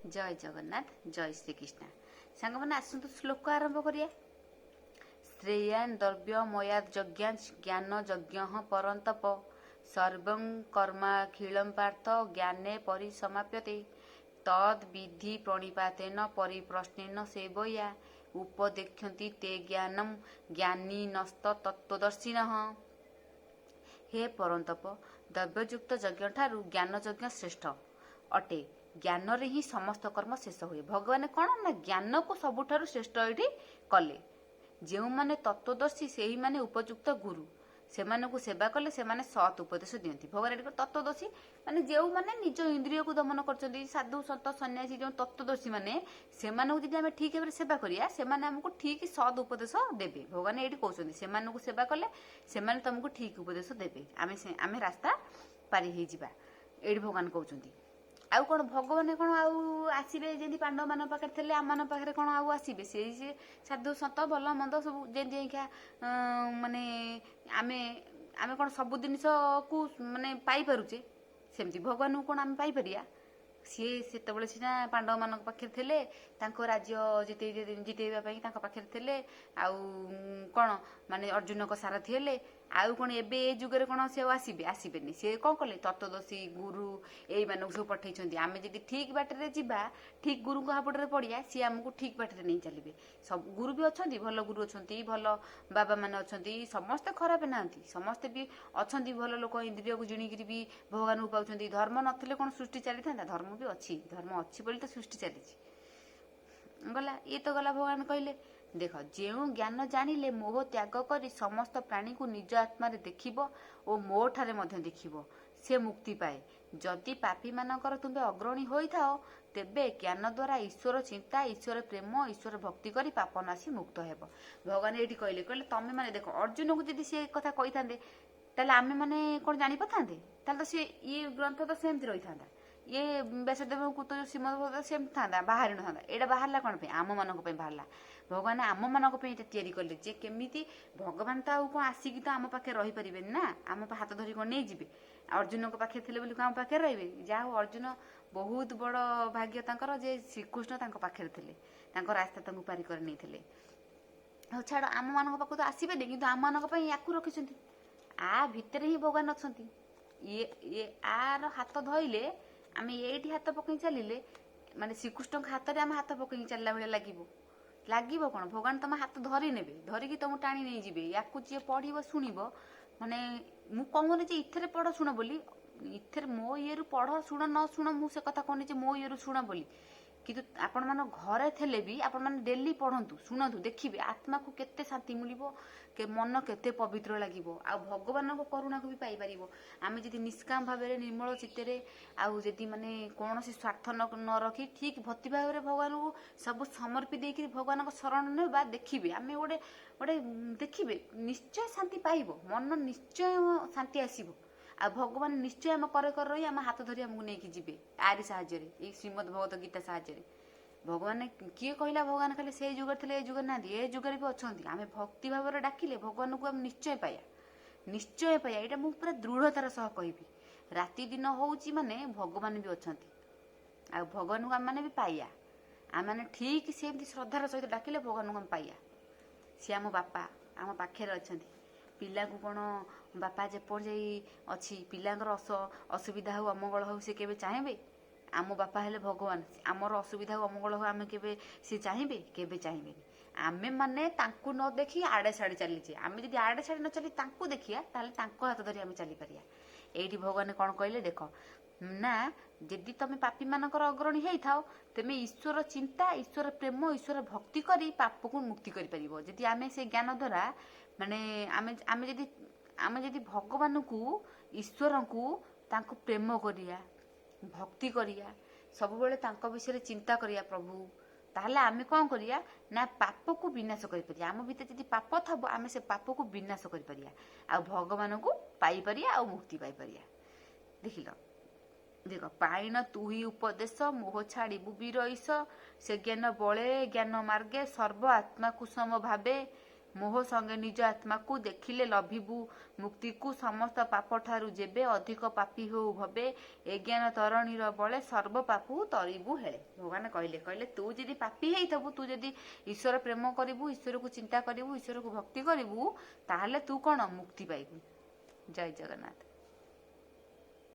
जय जगन्नाथ जय श्रीकृष्ण सांग मैंने आसतु श्लोक आरंभ करिया। श्रेयान द्रव्य मयाद यज्ञांच ज्ञान यज्ञ परंतप सर्वं कर्माखिलं पार्थ ज्ञाने परिसमाप्यते तद विधि प्रणिपातेन परिप्रश्नेन सेवया उपदेक्षन्ति ते ज्ञानम ज्ञानी नस्त तत्वदर्शिनः। हे परंतप द्रव्ययुक्त यज्ञ ठारू ज्ञान यज्ञ श्रेष्ठ अटे। ज्ञान रे ही समस्त कर्म शेष हुए। भगवान कौन ना ज्ञान को सबुठारु श्रेष्ठ ये कले। जो माने तत्वदर्शी से ही माने उपयुक्त गुरु से सेवा कले से माने सत उपदेश दियंती। भगवान ये तत्वदर्शी माने जो माने निज इंद्रिय को दमन कर साधु सत सन्यासी जो तत्वदर्शी माने से आम ठीक भाव सेवा करिया से आमको ठीक सद उपदेश देवे। भगवान ये कहते से सेवा कले से तुमको ठीक उपदेश देवे। आम रास्ता पारी हो जावा ये भगवान कहते। आउ कौन भगवान कौन आसबे जमी पांडव मान पाखे थे आम मान पाखे कौन आसबे से साधु सत भल मंद सब जैका माने आमे आमे कौन सब जिन को माने पाई पारुचे सेमती भगवान को कौन आम पाई परिया। सी से सीना पांडव मान पाखे थे राज्य जितेबा पाखे थे आउ कौन माने अर्जुन को सारथी हेले आउ कौन एबे ए जुगरे कौन से आसबे आसबेनि से कौन कले तत्वदर्शी गुरु यही मानक सब पठे। आम जब ठीक बाटर जा ठीक गुरु हापटे पड़िया सी आमको ठीक बाटर नहीं चलिए। सब गुरु भी अच्छा भल गुरु अच्छा भल बाबा मान अच्छा समस्ते खराब ना समस्ते भी अच्छा भल लोक इंद्रिय को जिणिकी भी भगवान को पाँच। धर्म नथिले कौन सृष्टि चली था धर्म भी अच्छी धर्म अच्छी बोली तो सृष्टि चली गला। ये तो गला भगवान कहले देख जो ज्ञान जानिले मोह त्याग करी समस्त प्राणी को निज आत्मा देखिब और मो ठारे मध्य देखिब से मुक्ति पाए। जदि पापी मानकर तुम्हें अग्रणी होइथाओ तेबे ज्ञान द्वारा ईश्वर चिंता ईश्वर प्रेम ईश्वर भक्ति करी पाप नाशी मुक्त हेब। भगवान ये कहले कहले तमें माने देख अर्जुन को जदि से कथा कही था ताले आमे माने कौन जानी पाते ताले तो सी ये ग्रंथ तो सेमती रही था। ये व्यासदेव को तो श्रीमद सेमती था बाहर न था। यहाँ बाहरला कौन आम मानक बाहरला भगवान आम मानक तैयारी कले जे केमिति भगवान तो आउ कौन आसिकी तो आम पाखे रही पारे ना आम हाथ धरी कौन नहीं जी अर्जुन को पाखे थे आम पाखे रे जहाँ अर्जुन बहुत बड़ भाग्य तांकर जे श्रीकृष्ण पाखे थे रास्ता पारी कर नहीं थे। छाड़ आम मान पाख तो आसबे कि आम मान या रखी आ भितर ही भगवान अच्छा। ये आर हाथ धोइले आम ये हाथ पकई चलिए माने श्रीकृष्ण हाथ में आम हाथ पकई चलला भाई लगे कौन भगवान तुम हाथ धरी ने धरिकी तुमको टाणी नहीं जी या जी पढ़ शुणव माने मु कहूनी इथे पढ़ शुण बोली इथे मो ये पढ़ शुण न शुण मुझे कथा कहनी मो ये शुण बोली किंतु आपण मान घरे थे भी आपण मान डेली पढ़ंतु शुणु देखिए आत्मा को केते शांति मिलिबो के मन केते पवित्र लागिबो आ भगवान को करुणा को भी पाई परिबो। आमे जदि निष्काम भाव में निर्मल चित्ते आउ जदि माने कौनसी स्वार्थ न रखी ठीक भक्ति भाव में भगवान को सब समर्पी देकर भगवान को शरण नेबा देखिए आमे गोटे गोटे देखिए निश्चय शांति पाइबो मन निश्चय शांति आसीबो आ भगवान निश्चय आम कर रही आम हाथ धरी आमको नहीं जी आरी साहाଯ୍य ये श्रीमद भगवत गीता साहाଯ୍य भगवान किए कहला भगवान खाली से जुग थे जुग ना ए जुगे भी अच्छा आम भक्ति भाव में डाकिले भगवान को आम निश्चय पाया यहाँ मुझे पूरा दृढ़तार सह कहि राति दिन होची माने भगवान भी अच्छा आ भगवान को आम मैंने भी पाइया आम मैंने ठीक से श्रद्धार सहित डाकिले भगवान को आम पाइया सी आम बापा आम पाखे अच्छा पिला को कौन बापा जेपर अच्छी पिलांर असुविधा हो अमंगल हो सी केबे चाहेबे आम बापा हेले भगवान आमर असुविधा हो अमंगल हो आम केबे सी चाहेबे केबे चाहेबे आमे माने तांकु न देखी आड़े साड़े चलीचे आमे जदि आड़े साड़े न चली तांकु देखिया ताले तांको हाथ धरी आमे चली परिया। एठी भगवान कौन कहले देख ना जदि तमे पापी मानकर अग्रणी हेई थाओ तेमे ईश्वर चिंता ईश्वर प्रेम ईश्वर भक्ति करी पाप को मुक्ति करि परिबो। जदि आमे से ज्ञान द्वारा माने आमे जदि भगवान को ईश्वर को तांको प्रेम करिया भक्ति करिया सब बेले तांको विषय चिंता करिया प्रभु ताहले आमे कौन करिया ना पाप को विनाश करि परिया। आम भीतर जदि पाप थबो आमे से पाप को विनाश करि परिया आ भगवान को पाई परिया आ मुक्ति पाई परिया। देखिल देख पाइन तु ही उपदेश मोह छाड़ी बुबी रईस से ज्ञान बले ज्ञान मार्गे सर्व आत्मा कुसुम भावे ମୋହ ସଙ୍ଗେ ନିଜ ଆତ୍ମାକୁ ଦେଖିଲେ ଲଭିବୁ ମୁକ୍ତିକୁ ସମସ୍ତ ପାପ ଠାରୁ ଯେବେ ଅଧିକ ପାପୀ ହଉ ଭବେ ଏ ଜ୍ଞାନ ତରଣୀର ବଳେ ସର୍ବ ପାପୁ ତରିବୁ ହେଳେ। ଭଗବାନ କହିଲେ ତୁ ଯଦି ପାପୀ ହେଇଥିବୁ, ତୁ ଯଦି ଈଶ୍ୱର ପ୍ରେମ କରିବୁ, ଈଶ୍ୱରକୁ ଚିନ୍ତା କରିବୁ, ଈଶ୍ୱରକୁ ଭକ୍ତି କରିବୁ, ତାହେଲେ ତୁ କଣ ମୁକ୍ତି ପାଇବୁ। ଜୟ ଜଗନ୍ନାଥ।